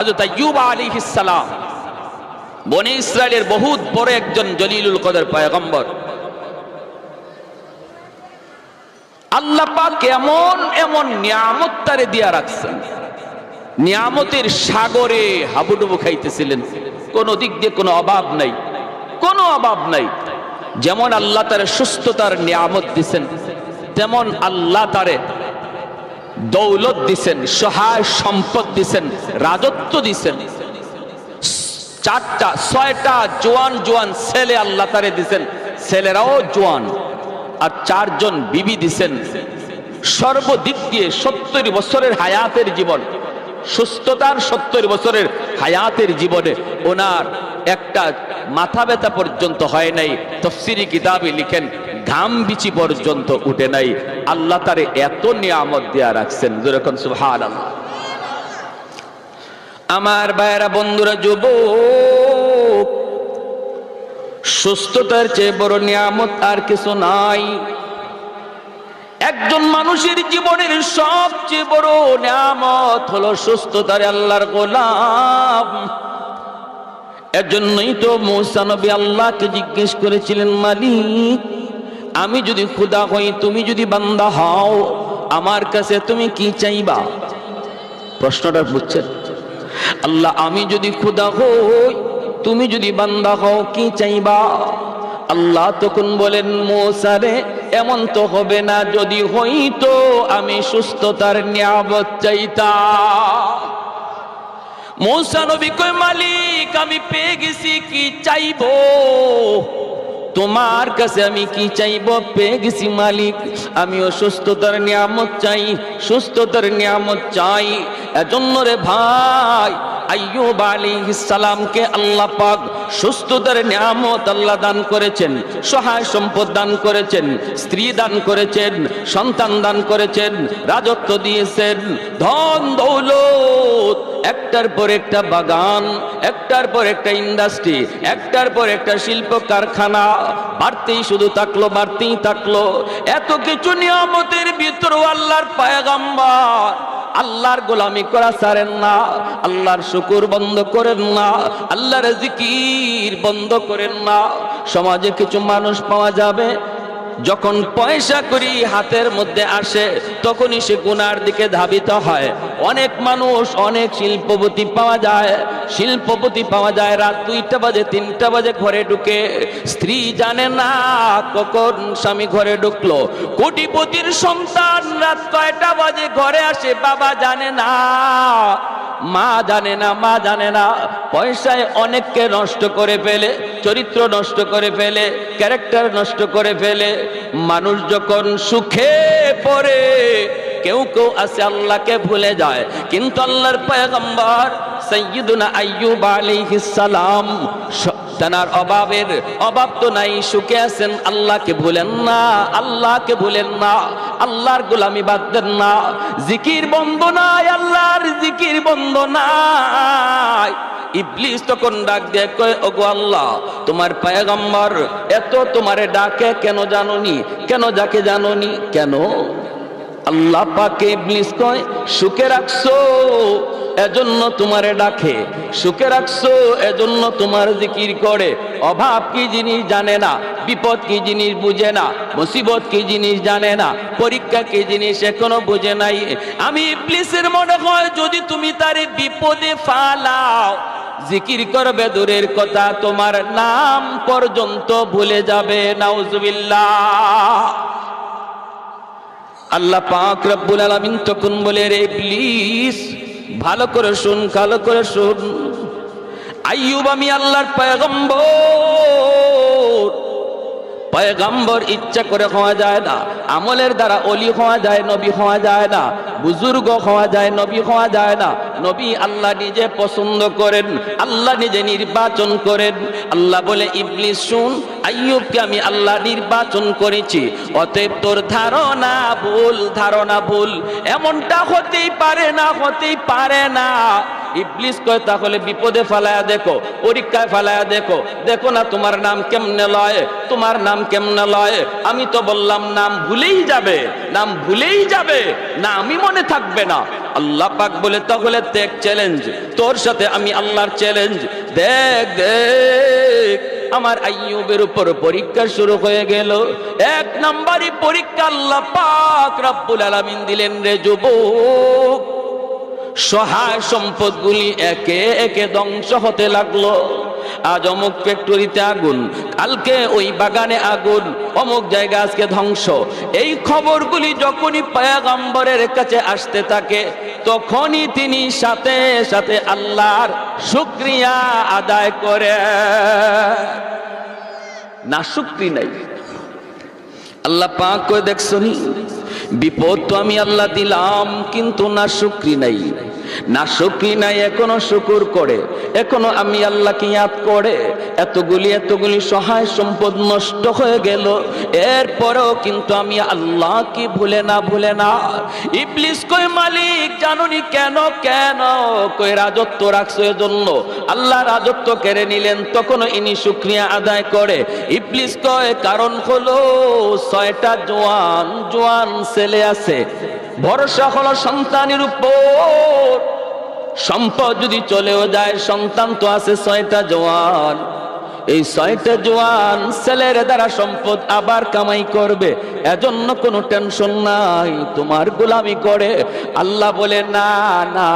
হযরত আইয়ুব আলাইহিস সালাম বনি ইসরাইলের বহুত বড় একজন জলিলুল কদর পয়গম্বর। আল্লাহ পাক এমন এমন নিয়ামত তারে দিয়া রাখছেন, নিয়ামতের সাগরে হাবুডুবু খাইতেছিলেন, কোন দিক দিয়ে কোনো অভাব নাই, কোনো অভাব নাই। যেমন আল্লাহ তারে সুস্থতার নিয়ামত দিছেন, তেমন আল্লাহ তারে দৌলত দিছেন, সহায় সম্পদ দিছেন, রাজত্ব দিছেন। 6টা জোয়ান জোয়ান ছেলে আল্লাহ তারে দিছেন, ছেলেরাও জোয়ান। আর 4 জন বিবি দিছেন। সর্বদিক দিয়ে 70 বছরের হায়াতের জীবন, সুস্থতার 70 বছরের হায়াতের জীবনে ওনার একটা মাথা ব্যথা পর্যন্ত হয় নাই। তাফসীরি কিতাবে লিখেন ঘাম বিচি পর্যন্ত উঠে নাই। আল্লাহ তারে এত নিয়ামত দেয়া রাখছেন, যেরকম সুবহানাল্লাহ। আমার ভাইয়েরা, বন্ধুরা, যুবক, সুস্থতার চেয়ে বড় নিয়ামত আর কিছু নাই। একজন মানুষের জীবনের সবচেয়ে বড় নিয়ামত হলো সুস্থতার আল্লাহর গোলাম। এজন্যই তো মূসা নবী আল্লাহকে জিজ্ঞেস করেছিলেন, মালিক, আমি যদি খোদা হই, তুমি যদি বান্দা হও, আমার কাছে তুমি কি চাইবা? প্রশ্নটা বুঝছেন? আল্লাহ, আমি যদি খোদা হই, তুমি যদি বান্দা হও, কি চাইবা? আল্লাহ তখন বলেন, মূসা রে, এমন তো হবে না, যদি হইতো আমি সুস্থতার নিয়ামত চাইতাম। মূসা নবী কয়, মালিক, আমি পেয়ে গেছি, কি চাইবো? তোমার কাছে আমি কি চাইবো? পেয়ে গেছি মালিক, আমিও সুস্থতার নিয়ামত চাই, সুস্থতার নিয়ামত চাই। এজন্য রে ভাই, আইয়ুব আলাইহিস সালামকে আল্লাহ পাক সুস্থতার নিয়ামত আল্লাহ দান করেছেন, সহায় সম্পদ দান করেছেন, স্ত্রী দান করেছেন, সন্তান দান করেছেন, রাজত্ব দিয়েছেন, ধন দৌলত, একটার পর একটা বাগান, একটার পর একটা ইন্ডাস্ট্রি, একটার পর একটা শিল্প কারখানা, বাড়তেই শুধু থাকলো, বাড়তেই থাকলো। এত কিছু নিয়ামতের ভিতরেও আল্লাহর পয়গম্বর আল্লাহর গোলামি করা ছাড়েন না, আল্লাহর শুকর বন্ধ করেন না, আল্লাহর জিকির বন্ধ করেন না। সমাজে কিছু মানুষ পাওয়া যাবে, যখন পয়সা করি হাতের মধ্যে আসে, তখনই সে গুনার দিকে ধাবিত হয়। অনেক মানুষ, অনেক শিল্পপতি পাওয়া যায়, শিল্পপতি পাওয়া যায়, রাত 2টা বাজে 3টা বাজে ঘরে ঢুকে, স্ত্রী জানে না কখন স্বামী ঘরে ঢুকলো। কোটিপতির সন্তান রাত কয়টা বাজে ঘরে আসে, বাবা জানে না, মা জানে না, মা জানে না। পয়সায় অনেককে নষ্ট করে ফেলে, চরিত্র নষ্ট করে ফেলে, ক্যারেক্টার নষ্ট করে ফেলে। মানুষ যখন সুখে পড়ে, কেউ কেউ আছে আল্লাহকে ভুলে যায়। কিন্তু আল্লাহর পয়গম্বর সাইয়্যিদুনা আইয়ুব আলাইহিস সালাম তার অভাব তো নাই, সুখে আছেন, আল্লাহকে ভুলেন না, আল্লাহকে ভুলেন না, আল্লাহর গোলামি বাদ দেন না। জিকির বন্ধ নাই, আল্লাহর জিকির বন্ধ নাই। ইবলিস তখন ডাক দিয়ে কয়, ওগো আল্লাহ, তোমার পয়গম্বর এত তোমারে ডাকে কেন জানোনি? কেন যাকে জানোনি কেন? আল্লাহ পাকে ইবলিস কয়, সুখে রাখছো এজন্য তোমারে ডাকে, সুখে রাখছো এজন্য তোমার জিকির করে। অভাব কি জিনিস জানে না, বিপদ কি জিনিস বুঝে না, মুসিবত কি জিনিস জানে না, পরীক্ষা কি জিনিস এখনো বুঝে নাই। আমি ইবলিসের মনে হয়, যদি তুমি তারে বিপদে ফালাও, জিকির করবে দূরের কথা, তোমার নাম পর্যন্ত ভুলে যাবে। নাউজুবিল্লাহ। আল্লাহ পাক রব্বুল আলামিন তখন বলে, রে ইবলিস, ভালো করে শুন, ভালো করে শুন। আইয়ুব আমি আল্লাহর পয়গম্বর ইচ্ছা করে হওয়া যায় না, আমলের দ্বারা অলি হওয়া যায়, নবী হওয়া যায় না, বুজুর্গ হওয়া যায়, নবী হওয়া যায় না। নবী আল্লাহ নিজে পছন্দ করেন, আল্লাহ নিজে নির্বাচন করেন। আল্লাহ বলে, ইবলিস শুন, আইয়ুবকে আমি আল্লাহ নির্বাচন করেছি, অতএব তোর ধারণা ভুল, ধারণা ভুল। এমনটা হতেই পারে না, হতেই পারে না। ইবলিস কয় তাহলে বিপদে ফেলায়া দেখো, পরীক্ষায় ফেলায়া দেখো, দেখো না তোমার নাম কেমনে লয়, তোমার নাম কেমনে লয়। আমি তো বললাম নাম ভুলেই যাবে, নাম ভুলেই যাবে, নামই মনে থাকবে না। আল্লাহ পাক বলে তাহলে দেখ চ্যালেঞ্জ, তোর সাথে আমি আল্লাহর চ্যালেঞ্জ, দেখ দেখ। আমার আইয়ুবের উপর পরীক্ষা শুরু হয়ে গেল। এক নম্বরই পরীক্ষা আল্লাহ পাক রব্বুল আলামিন দিলেন রে যুবক, সহায় সম্পদগুলি একে একে ধ্বংস হতে লাগলো। আজ অমুক ফ্যাক্টরিতে আগুন, কালকে ওই বাগানে আগুন, অমুক জায়গা আজকে ধ্বংস। এই খবরগুলি যখনই পয়গম্বরের কাছে আসতে থাকে তখনই তিনি সাথে সাথে আল্লাহর শুকরিয়া আদায় করে। না শুকরি নাই। আল্লাহ পাক কই দেখছনি বিপদ তো আমি আল্লাহ দিলাম, কিন্তু না শুকরি নাই, না শুকরি নাই, এখনো শুকুর করে, এখনো আমি আল্লাহকে ইয়াদ করে। এতগুলি সহায় সম্পদ নষ্ট হয়ে গেল, এরপরেও কিন্তু আমি আল্লাহ কি ভুলে না। ইবলিস কই মালিক জানুনি কেন কেন, কই রাজত্ব রাখছো এজন্য, আল্লাহ রাজত্ব কেড়ে নিলেন, তখনও ইনি শুকরিয়া আদায় করে। ইবলিস কয় কারণ হলো 6টা জোয়ান ছেলে আছে, ভরসা হলো সন্তানের উপর। সম্পদ যদি চলেও যায়, সন্তান তো আছে 6টা জওয়ান। এই 6টা জওয়ান ছেলের দ্বারা সম্পদ আবার কামাই করবে, এজন্য কোনো টেনশন নাই, তোমার গোলামি করে। আল্লাহ বলে না না,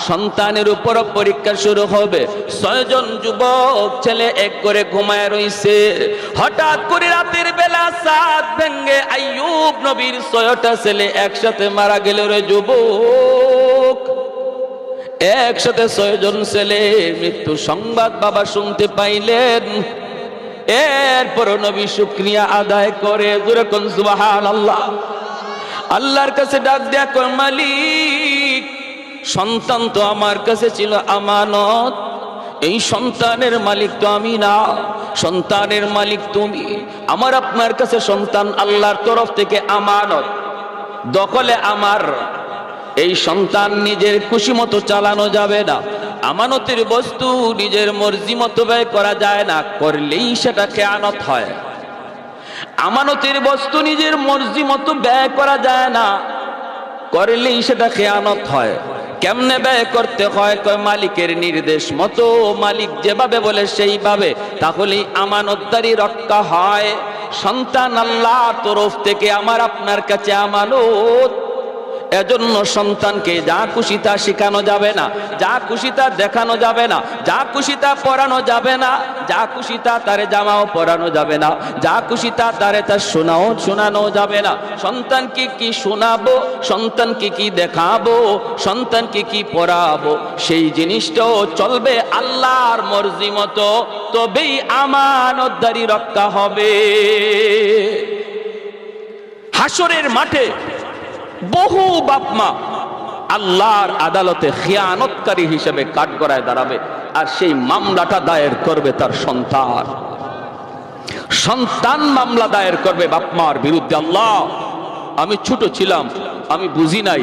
সন্তানের উপর পরীক্ষা শুরু হবে। 6 জন যুবক ছেলে এক করে ঘুমায় রইছে। হঠাৎ করে রাতের বেলা চাঁদ ভেঙে আইয়ুব নবীর 6টা ছেলে একসাথে মারা গেল রে যুবক। একসাথে 6 জন ছেলে মৃত্যু সংবাদ বাবা শুনতে পাইলেন। এরপর নবী শুকরিয়া আদায় করে, জোরে কোন সুবহানাল্লাহ। আল্লাহর কাছে ডাক দেয়া কয় মালিক, সন্তান তো আমার কাছে ছিল আমানত, এই সন্তানের মালিক তো আমি না, সন্তানের মালিক তুমি। আমার আপনার কাছে সন্তান আল্লাহর তরফ থেকে আমানত, দখলে আমার। এই সন্তান নিজের খুশি মতো চালানো যাবে না, আমানতের বস্তু নিজের মর্জি মতো ব্যয় করা যায় না, করলেই সেটা খেয়ানত হয়। আমানতের বস্তু নিজের মর্জি মতো ব্যয় করা যায় না, করলেই সেটা খেয়ানত হয়। কেমনে ব্যয় করতে হয়, কয় মালিকের নির্দেশ মতো, মালিক যেভাবে বলে সেইভাবে, তাহলেই আমানতদারি রক্ষা হয়। সন্তান আল্লাহর তরফ থেকে আমার আপনার কাছে আমানত। এজন্য সন্তানকে যা খুশি তা শেখানো যাবে না, যা খুশি তা দেখানো যাবে না, যা খুশি তা পরানো যাবে না, যা খুশি তা তারে জামাও পরানো যাবে না, যা খুশি তা তারে তার শোনানো যাবে না। সন্তানকে কি শোনাবো, সন্তানকে কি দেখাবো, সন্তানকে কি পড়াবো, সেই জিনিসটাও চলবে আল্লাহর মর্জি মতো, তবেই আমানতদারি রক্ষা হবে। হাসরের মাঠে বহু বাপমা আল্লাহর আদালতে খিয়ানতকারী হিসেবে কাঠগড়ায় দাঁড়াবে, আর সেই মামলাটা দায়ের করবে তার সন্তান মামলা দায়ের করবে বাপমার বিরুদ্ধে। আল্লাহ, আমি ছোট ছিলাম, আমি বুঝি নাই,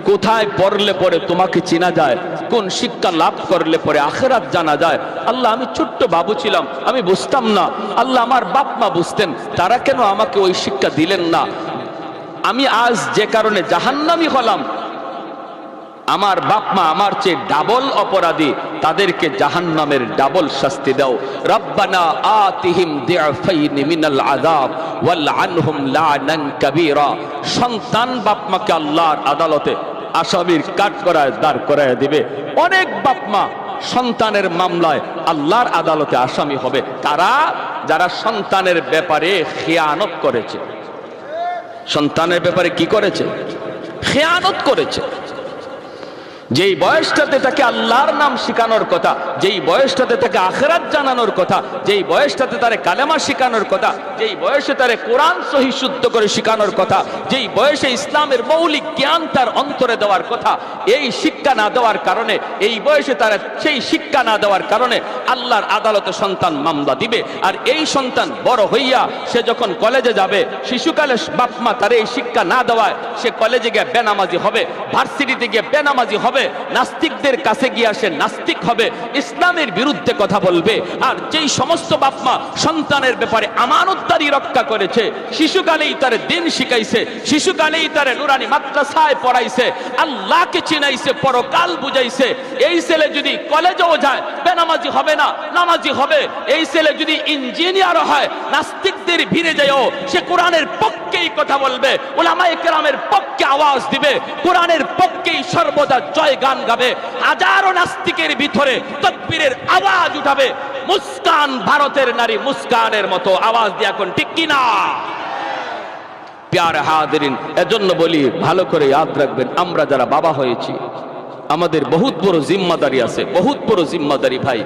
কোথায় পড়লে পরে তোমাকে চেনা যায়, কোন শিক্ষা লাভ করলে পরে আখিরাত জানা যায়। আল্লাহ, আমি ছোট্ট বাবু ছিলাম, আমি বুঝতাম না। আল্লাহ, আমার বাপমা বুঝতেন, তারা কেন আমাকে ওই শিক্ষা দিলেন না? আমি আজ যে কারণে জাহান্নামী হলাম, আমার বাপ মা আমার চেয়ে ডাবল অপরাধী, তাদেরকে জাহান্নামের ডাবল শাস্তি দাও। রব্বানা আতিহিম দিআফাইনি মিনাল আযাব ওয়ালআনহুম লা'নান কাবীরা। সন্তান বাপ মাকে আল্লাহর আদালতে আসামির কাঠগড়ায় দাঁড় করায় দিবে। অনেক বাপ মা সন্তানের মামলায় আল্লাহর আদালতে আসামি হবে, তারা যারা সন্তানের ব্যাপারে খিয়ানত করেছে। সন্তানের ব্যাপারে কি করেছে? খেয়ানত করেছে। যেই বয়সটাতে তাকে আল্লাহর নাম শিখানোর কথা, যেই বয়সটাতে তাকে আখিরাত জানানোর কথা, যেই বয়সটাতে তারে কালেমা শিখানোর কথা, যেই বয়সে তারে কোরআন সহি শুদ্ধ করে শিখানোর কথা, যেই বয়সে ইসলামের মৌলিক জ্ঞান তার অন্তরে দেওয়ার কথা, এই শিক্ষা না দেওয়ার কারণে, এই বয়সে তারা সেই শিক্ষা না দেওয়ার কারণে আল্লাহর আদালতে সন্তান মামলা দিবে। আর এই সন্তান বড় হইয়া সে যখন কলেজে যাবে, শিশুকালে বাপ মা তার এই শিক্ষা না দেওয়ায় সে কলেজে গিয়ে বেনামাজি হবে, ভার্সিটিতে গিয়ে বেনামাজি হবে, হবে, নাস্তিকদের কাছে গিয়ে আসে নাস্তিক হবে, ইসলামের বিরুদ্ধে কথা বলবে। আর যেই সমস্ত বাপ মা সন্তানের ব্যাপারে আমানতদারি রক্ষা করেছে, শিশুকালেই তার দিন শিখাইছে, শিশুকালেই তার নুরানি মাদ্রাসায় পড়াইছে, আল্লাহকে চিনাইছে, পরকাল বুঝাইছে, এই ছেলে যদি কলেজেও যায় বেনামাজি হবে না, নামাজি হবে। এই ছেলে যদি ইঞ্জিনিয়ার হয়, নাস্তিকদের ভিড়ে যায়ও সে কোরআনের পক্ষেই কথা বলবে, উলামায়ে কেরামের পক্ষে আওয়াজ দিবে, কোরআনের পক্ষেই সর্বদা জয় গান গাবে। হাজারো নাস্তিকের ভিতরে তাকবীরের আওয়াজ উঠাবে, মুস্কান ভারতের নারী মুস্কানের মতো আওয়াজ দিয়ে, এখন ঠিক কিনা? প্যারে হাজিরিন, এজন্য বলি ভালো করে ইয়াদ রাখবেন, আমরা যারা বাবা হয়েছি আমাদের বহুত বড় জিম্মাদারি আছে, বহুত বড় জিম্মাদারি ভাই।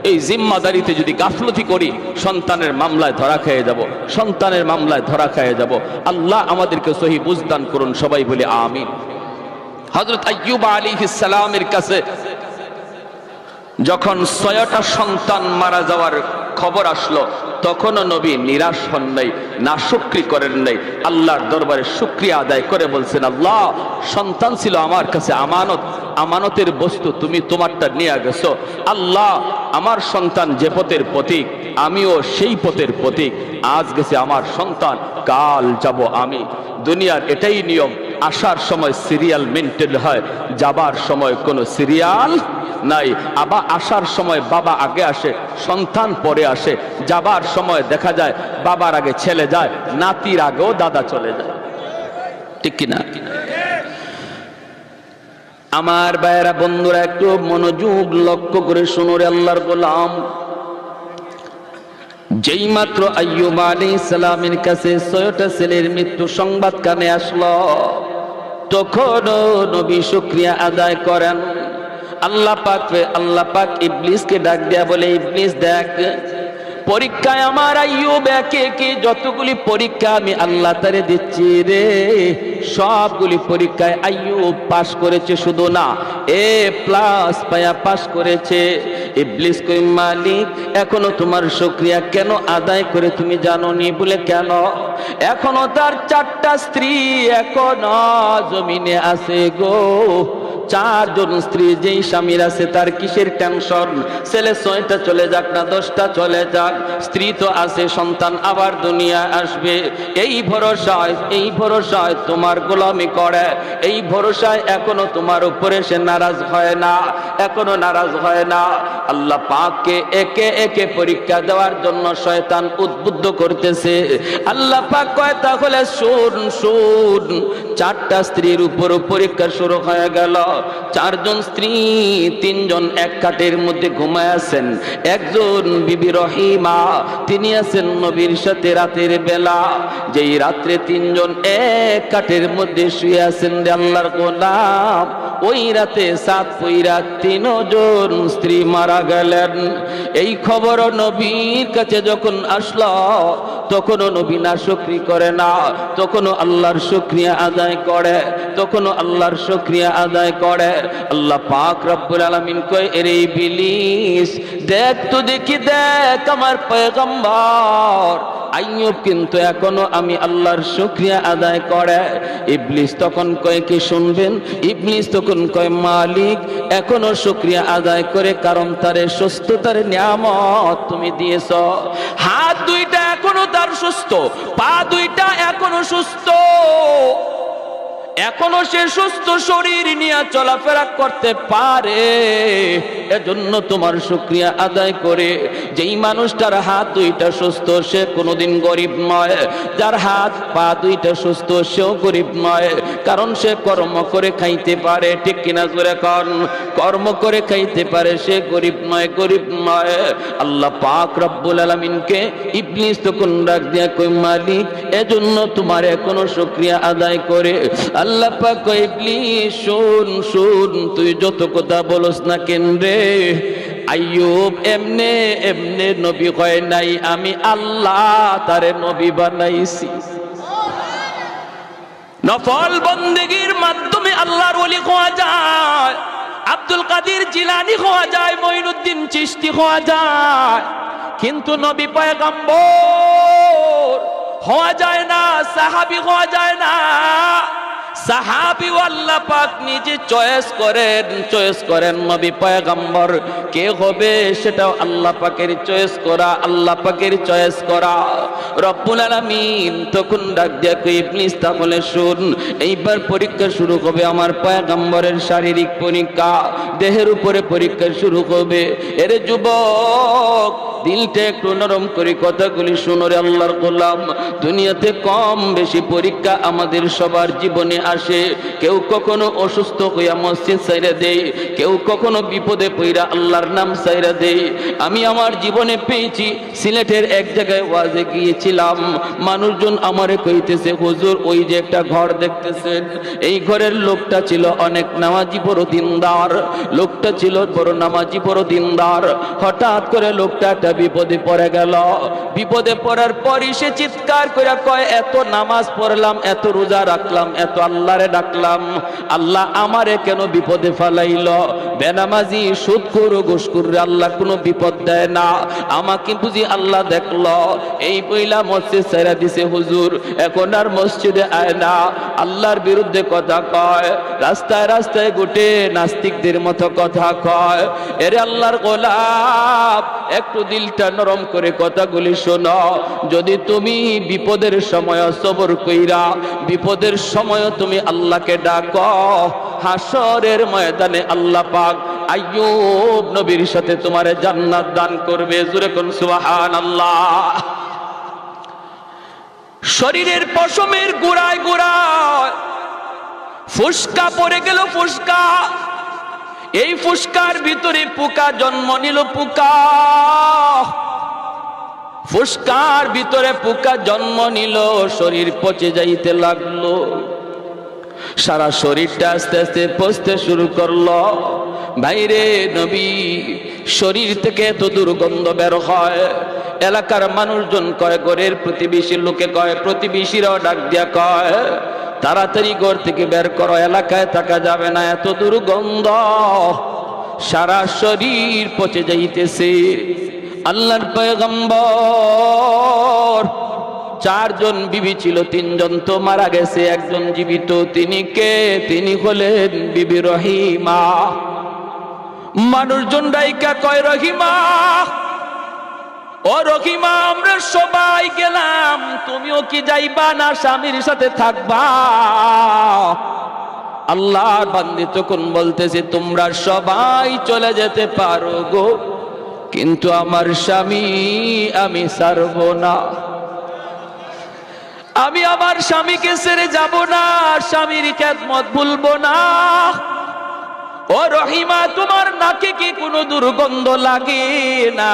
এই জিম্মাদারিতে যদি গাফলতি করি সন্তানের মামলায় ধরা খেয়ে যাব, সন্তানের মামলায় ধরা খেয়ে যাব। আল্লাহ আমাদেরকে সহি বুঝদান করুন, সবাই বলি আমিন। হযরত আইয়ুব আলাইহিস সালামের কাছে যখন ৬টা সন্তান মারা যাওয়ার খবর আসলো, তখনও নবী নিরাশ হন নাই, নাশুকরি করেন নাই, আল্লাহর দরবারে শুকরিয়া আদায় করে বলছেন, আল্লাহ সন্তান ছিল আমার কাছে আমানত, আমানতের বস্তু তুমি তোমারটা নিয়ে গেছো। আল্লাহ আমার সন্তান যে পথের প্রতীক, আমিও সেই পথের প্রতীক। আজ গেছে আমার সন্তান, কাল যাব আমি। দুনিয়ার এটাই নিয়ম, আসার সময় সিরিয়াল মেনটেন হয়, যাবার সময় কোনো সিরিয়াল নাই। আবার আসার সময় বাবা আগে আসে, সন্তান পরে আসে। যাবার সময় দেখা যায় বাবার আগে ছেলে যায়, নাতির আগেও দাদা চলে যায়, ঠিক কিনা? আমার ভাইয়েরা বন্ধুরা একটু মনোযোগ লক্ষ্য করে শুনো রে আল্লাহর গোলাম। যেই মাত্র আইয়ুব আলাইহিস সালামের কাছে ৬টা ছেলের মৃত্যু সংবাদ কানে আসলো, তখনও নবী শুকরিয়া আদায় করেন। আল্লাহ পাক ইবলিসকে ডাক দেয়া বলে, ইবলিস দেখ, পরীক্ষায় আমার আইয়ুব একে একে যতগুলি পরীক্ষা আমি আল্লাহ তারে দিচ্ছি রে, সবগুলি পরীক্ষায় আইয়ুব পাস করেছে, শুধু না A+ পায়া পাস করেছে। ইবলিস কই, মালিক এখনো তোমার শুকরিয়া কেন আদায় করে তুমি জানোনি? বলে কেন? এখনো তার 4টা স্ত্রী এখনো জমিনে আছে গো। 4 জন স্ত্রী যেই স্বামীর আছে তার কিসের টেনশন? ছেলে 6টা চলে যাক না 10টা চলে যাক, স্ত্রী তো আছে, সন্তান আবার দুনিয়া আসবে। এই ভরসায় তোমার গোলামি করে, এই ভরসায় এখনো তোমার উপরে সে নারাজ হয় না, এখনো নারাজ হয় না। আল্লাহ পাককে একে একে পরীক্ষা দেওয়ার জন্য শয়তান উদ্বুদ্ধ করতেছে। আল্লাহ পাক কয়, তাহলে শুন, 4টা স্ত্রীর উপর পরীক্ষা শুরু হয়ে গেল। 4 জন স্ত্রী, 3 জন এক খাটের মধ্যে ঘুমায় আছেন। একজন বিবি রহিমা, তিনি আছেন নবীর সাথে রাতের বেলা। যেই রাত্রে 3 জন এক খাটের মধ্যে শুয়ে আছেন রে আল্লাহর গোলাম, ওই রাতে 7 পইরা 3 জন স্ত্রী মারা গেলেন। এই খবর নবীর কাছে যখন আসলো, তখনও নবী নাশুকরি করে না, তখনও আল্লাহর শুকরিয়া আদায় করে, তখনও আল্লাহর শুকরিয়া আদায় করে। আল্লাহ পাক রব্বুল আলামিন কয়, এরে ইবলিস দেখ তো, দেখি দেখ, আমার পয়গম্বর আইয়ুব কিন্তু এখনো আমি আল্লাহর শুকরিয়া আদায় করে। ইবলিস তখন কয়, কি শুনবেন? ইবলিস তখন কয়, মালিক এখনো শুকরিয়া আদায় করে, কারণ তারে সুস্থতার নিয়ামত তুমি দিয়েছ। হাত 2টা এখনো তার সুস্থ, পা 2টা এখনো সুস্থ, এখনো সে সুস্থ শরীর নিয়ে চলাফেরা করতে পারে। এজন্য তোমার শুকরিয়া আদায় করে। যেই মানুষটার হাত 2টা সুস্থ সে কোনোদিন গরিব নয়, যার হাত পা 2টা সুস্থ সেও গরিব নয়, কারণ সে কর্ম করে খাইতে পারে, ঠিক কিনা জোরে কন? কর্ম করে খাইতে পারে, সে গরিব নয়, গরিব নয়। আল্লাহ পাক রব্বুল আলামিনকে ইবলিস তখন ডাক দিয়া কই, মালিক এজন্য তোমার এখনো শুকরিয়া আদায় করে। আল্লাহ পাক কয়, ইবলিস শুন, তুই যত কথা বলস না কেন রে, আইয়ুব এমনে এমনে নবী হয় নাই, আমি আল্লাহ তারে নবী বানাইছি। নফল বন্দেগীর মাধ্যমে আল্লাহর ওলি হওয়া যায়, আব্দুল কাদের জিলানী হওয়া যায়, মঈনুদ্দিন চিশতি হওয়া যায়, কিন্তু নবী পয়গম্বর হওয়া যায় না, সাহাবী হওয়া যায় না। সাহাবী আল্লাহ পাক নিজে চয়েস করেন নবী পয়গম্বর কে হবে সেটাও আল্লাহ পাকের চয়েস করা, আল্লাহ পাকের চয়েস করা। রব্বুল আলামিন তখন ডাক দিয়া কই ইবলিস তাহলে শুন, এইবার পরীক্ষা শুরু হবে আমার পয়গম্বরের শারীরিক পরীক্ষা, দেহের উপরে পরীক্ষা শুরু হবে। এরে যুবক দিলটা একটু নরম করে কথাগুলি শুনো রে আল্লাহর গোলাম। দুনিয়াতে কম বেশি পরীক্ষা আমাদের সবার জীবনে আসে। কেউ কখনো অসুস্থ হইয়া মসজিদ ছাইরা দেয়, কেউ কখনো বিপদে পইরা আল্লাহর নাম ছাইরা দেয়। আমি আমার জীবনে পেয়েছি, সিলেটের এক জায়গায় ওয়াজে গিয়েছিলাম, মানুষজন আমারে কইতেছে হুজুর ওই যে একটা ঘর দেখতেছেন, এই ঘরের লোকটা ছিল অনেক নামাজি বড় দিনদার, লোকটা ছিল বড় নামাজি বড় দিনদার। হঠাৎ করে লোকটা একটা বিপদে পড়ে গেল। বিপদে পড়ার পরই সে চিৎকার করে কয় এত নামাজ পড়লাম, এত রোজা রাখলাম, এত আল্লাহরে ডাকলাম, আল্লাহ আমারে কেন বিপদে ফেলাইল? বেনামাজি সুদখোর ঘুষখোর আল্লাহ কোনো বিপদ দেয় না, আমাকে বুঝি আল্লাহ দেখলো, এই পয়লা মসজিদ ছেড়ে দিছে হুজুর, এখন আর মসজিদে আয় না, আল্লাহর বিরুদ্ধে কথা কয়, রাস্তায় রাস্তায় ঘুটে নাস্তিকদের মতো কথা কয়। এরে আল্লাহর গোলাম একটু দিলটা নরম করে কথাগুলি শোনো। যদি তুমি বিপদের সময় সবর কইরা বিপদের সময় তুমি আল্লাহকে ডাকো, হাসরের ময়দানে আল্লাহ পাক আইয়ুব নবীর সাথে তোমারে জান্নাত দান করবে। জোরে কোন সুবহানাল্লাহ। শরীরের পশমের গোড়ায় গোড়ায় ফুসকা পড়ে গেল, ফুসকা, এই ফুসকার ভিতরে পোকা জন্ম নিল, পোকা, ফুসকার ভিতরে পোকা জন্ম নিল, শরীর পচে যাইতে লাগলো, সারা শরীরটা আস্তে আস্তে পচতে শুরু করলো। ভাইরে নবী, শরীর থেকে এত দুর্গন্ধ বের হয়, এলাকার মানুষজন কয়, ঘরের প্রতিবেশী লোকে কয়, প্রতিবেশীরাও ডাক দিয়া কয় তাড়াতাড়ি ঘর থেকে বের করো, এলাকায় থাকা যাবে না, এত দুর্গন্ধ, সারা শরীর পচে যাইতেছে। আল্লাহর পয়গম্বর চারজন বিবি ছিল, তিনজন তো মারা গেছে, একজন জীবিত। তিনি কে? তিনি হলেন বিবি রহিমা। মানুষজন ডাইকা কয় রহিমা, ও রহিমা আমরা সবাই গেলাম, তুমিও কি যাইবা না স্বামীর সাথে থাকবা? আল্লাহর বান্দী তখন বলতেছে তোমরা সবাই চলে যেতে পারো গো, কিন্তু আমার স্বামী আমি ছাড়ব না, আমি আমার স্বামীকে ছেড়ে যাব না, স্বামীর খেদমত ভুলবো না। ও রহিমা তোমার নাকে কি কোনো দুর্গন্ধ লাগে না?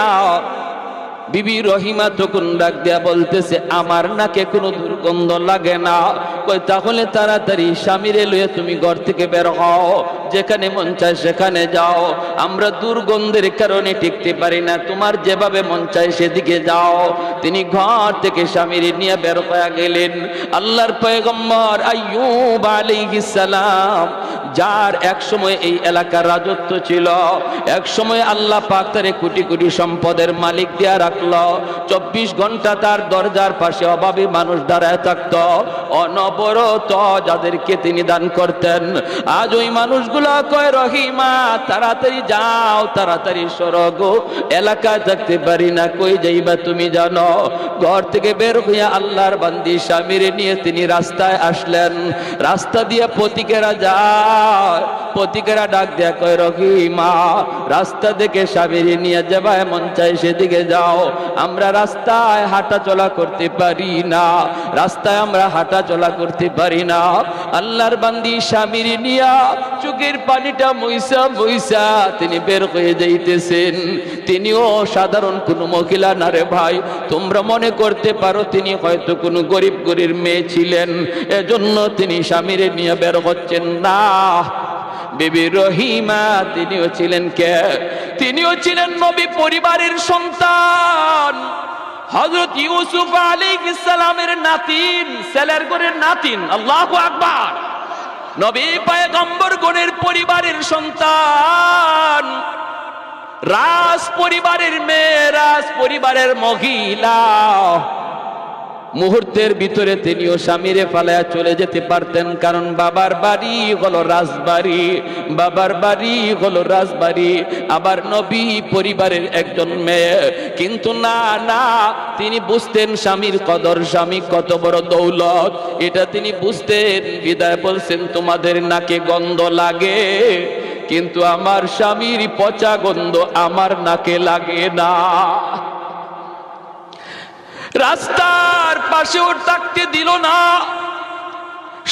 বিবি রহিমা তখন ডাক দেয়া বলতেছে আমার নাকে কোনো দুর্গন্ধ লাগে না। কই তাহলে তাড়াতাড়ি স্বামীরে লইয়া তুমি ঘর থেকে বের হও, যেখানে মন চায় সেখানে যাও, আমরা দুর্গন্ধের কারণে টিকতে পারি না, তোমার যেভাবে মন চায় সেদিকে যাও। তিনি ঘর থেকে স্বামীরে নিয়ে বের হয়ে গেলেন। আল্লাহর পয়গম্বর আইয়ুব আলাইহিস সালাম, যার এক সময় এই এলাকার রাজত্ব ছিল, এক সময় আল্লাহ পাক তারে কোটি কোটি সম্পদের মালিক দিয়া রাখলো। 24 ঘন্টা তার দরজার পাশে অভাবী মানুষ দাঁড়ায় থাকত, অনবরত যাদেরকে তিনি দান করতেন। আজ ওই মানুষগুলো কয় রহিমা তাড়াতাড়ি যাও, তাড়াতাড়ি সরো গো, এলাকায় থাকতে পারি না। কই যাইবা তুমি জানো? ঘর থেকে বের হইয়া আল্লাহর বান্দি স্বামীরে নিয়ে তিনি রাস্তায় আসলেন। রাস্তা দিয়ে পথিকেরা যায়, পথিকেরা ডাক দেয়া কয় রহিমা রাস্তা দেখে স্বামীরে নিয়ে যাবা, মন চাই সেদিকে যাও, আমরা রাস্তায় হাঁটা চলা করতে পারি না, রাস্তায় আমরা হাঁটা চলা করতে পারি না। আল্লাহর বান্দি স্বামীর নিয়া চোখের পানিটা মইসা মইসা তিনি বের হয়ে যাইতেছেন। তিনিও সাধারণ কোনো মহিলা না রে ভাই, তোমরা মনে করতে পারো তিনি হয়তো কোনো গরিব গরিব মেয়ে ছিলেন, এজন্য তিনি স্বামীর নিয়ে বের হচ্ছেন না। বিবি রহিমা তিনিও ছিলেন কে? তিনিও ছিলেন নবী পরিবারের সন্তান, হযরত ইউসুফ আলাইহিস সালামের নাতিন, ছেলের ঘরের নাতিন। আল্লাহু আকবার। নবী পয়গম্বর গণের পরিবারের সন্তান, রাজ পরিবারের মেয়ে, রাজ পরিবারের মহিলা। মুহূর্তের ভিতরে তিনিও স্বামীরে ফালায়া চলে যেতে পারতেন, কারণ বাবার বাড়ি হলো রাজবাড়ি, বাবার বাড়ি হলো রাজবাড়ি, আবার নবী পরিবারের একজন মেয়ে। কিন্তু না না, তিনি বুঝতেন স্বামীর কদর, স্বামী কত বড় দৌলত, এটা তিনি বুঝতেন। বিদায় বলছেন, তোমাদের নাকে গন্ধ লাগে, কিন্তু আমার স্বামীর পচা গন্ধ আমার নাকে লাগে না। রাস্তার পাশেও থাকতে দিল না,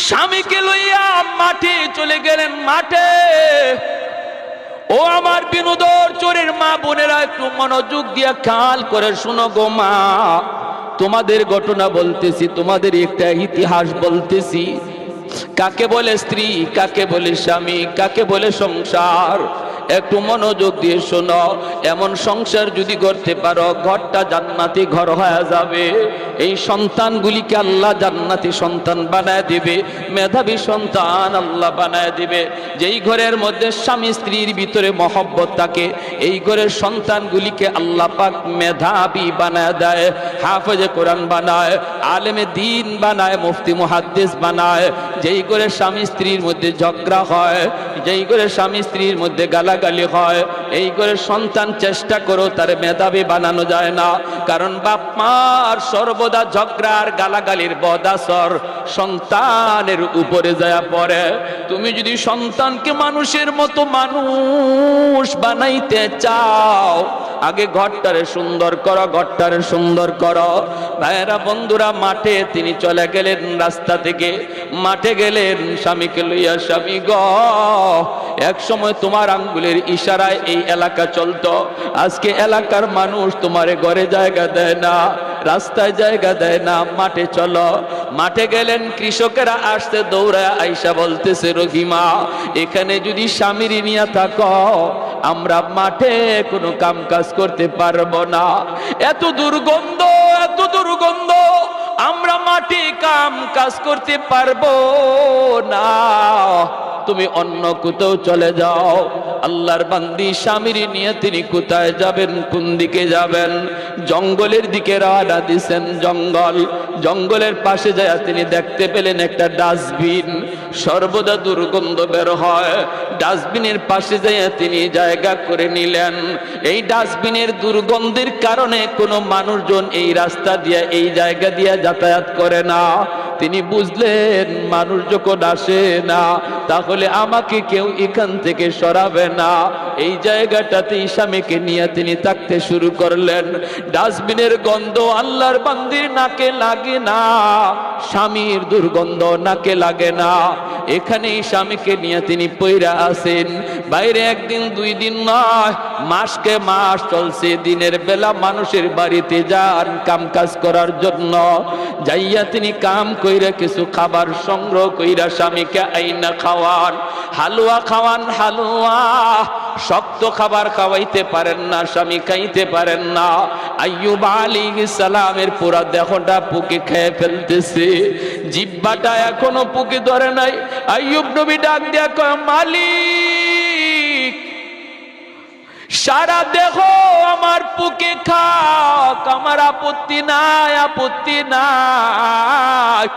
স্বামীকে লইয়া মাঠে চলে গেলেন। মাঠে, ও আমার বিনোদর চোরের মা বোনেরা, একটু মনোযোগ দিয়া খেয়াল করে শুনো গো মা, তোমাদের ঘটনা বলতেছি, তোমাদের একটা ইতিহাস বলতেছি। কাকে বলে স্ত্রী, কাকে বলে স্বামী, কাকে বলে সংসার, একটু মনোযোগ দিয়ে শোনো। এমন সংসার যদি করতে পারো, ঘরটা জান্নাতি ঘর হয়ে যাবে। এই সন্তানগুলিকে আল্লাহ জান্নাতি সন্তান বানায় দিবে, মেধাবী সন্তান আল্লাহ বানায় দিবে। যেই ঘরের মধ্যে স্বামী স্ত্রীর ভিতরে মহব্বত থাকে, এই ঘরের সন্তানগুলিকে আল্লাহ পাক মেধাবী বানায় দেয়, হাফেজে কোরআন বানায়, আলেমে দ্বীন বানায়, মুফতি মুহাদ্দিস বানায়। যেই করে স্বামী স্ত্রীর মধ্যে ঝগড়া হয়, যেই করে স্বামী স্ত্রীর মধ্যে গালাগালি হয়, এই করে সন্তান চেষ্টা করো তার মেধাবী বানানো যায় না, কারণ বাপ মার সর্বদা ঝগড়া আর গালাগালির বদাসর সন্তানের উপরে যায় পড়ে। তুমি যদি সন্তানকে মানুষের মতো মানুষ বানাইতে চাও, আগে ঘরটারে সুন্দর করো, ঘরটারে সুন্দর করো। ভাইয়েরা বন্ধুরা, মাঠে তিনি চলে গেলেন, রাস্তা থেকে মাঠে গেলেন স্বামীকে লইয়া। স্বামী গ, এক সময় তোমার আঙ্গুলের ইশারায় এই এলাকা চলতো, আজকে এলাকার মানুষ তোমারে ঘরে জায়গা দেয় না, রাস্তায় জায়গা দেয় না, মাঠে চলো। মাঠে গেলেন, কৃষকেরা আসতে দৌড়ায় আইসা বলতেছে, রহিমা এখানে যদি স্বামীর নিয়ে থাকো, আমরা মাঠে কোনো কাম কাজ করতে পারবো না, এত দুর্গন্ধ, এত দুর্গন্ধ, আমরা মাঠে কাম কাজ করতে পারবো না, তুমি অন্য কোথাও চলে যাও। আল্লাহর বান্দি স্বামীর নিয়ে তিনি কোথায় যাবেন, কোন দিকে যাবেন? জঙ্গলের দিকে রওনা দিছেন। জঙ্গল, জঙ্গলের পাশে যায় তিনি দেখতে পেলেন একটা ডাস্টবিন, সর্বদা দুর্গন্ধ বের হয়। ডাস্টবিনের পাশে যায় তিনি জায়গা করে নিলেন। এই ডাস্টবিনের দুর্গন্ধের কারণে কোনো মানুষজন এই রাস্তা দিয়ে, এই জায়গা দিয়ে যাতায়াত করে না। তিনি বুঝলেন মানুষ যখন আসে না, তাহলে আমাকে কেউ এখান থেকে সরাবে না। এই জায়গাটাতে স্বামীকে নিয়ে তিনি থাকতে শুরু করলেন। ডাস্টবিনের গন্ধ আল্লাহর বান্দির নাকে লাগে না, স্বামীর দুর্গন্ধ নাকে লাগে না। এখানেই স্বামীকে নিয়ে তিনি পইরা আছেন। বাইরে একদিন দুই দিন নয়, মাসকে মাস চলছে। দিনের বেলা মানুষের বাড়িতে যান কাম কাজ করার জন্য, যাইয়া তিনি কাম কইরা কিছু খাবার সংগ্রহ কইরা স্বামীকে আইনা খাওয়ান, হালুয়া খাওয়ান, হালুয়া। শক্ত খাবার খাওয়াইতে পারেন না, স্বামী খাইতে পারেন না। আইয়ুব আলাইহিস সালামের পুরা দেহটা পুকে খেয়ে ফেলতেছে, জিহ্বাটা এখনো পুকে ধরে নাই। আইয়ুব নবী ডাক দিয়া কয়, মালিক সারা দেহ আমার পুকে খাক, আমার আপত্তি নাই, আপত্তি নাই।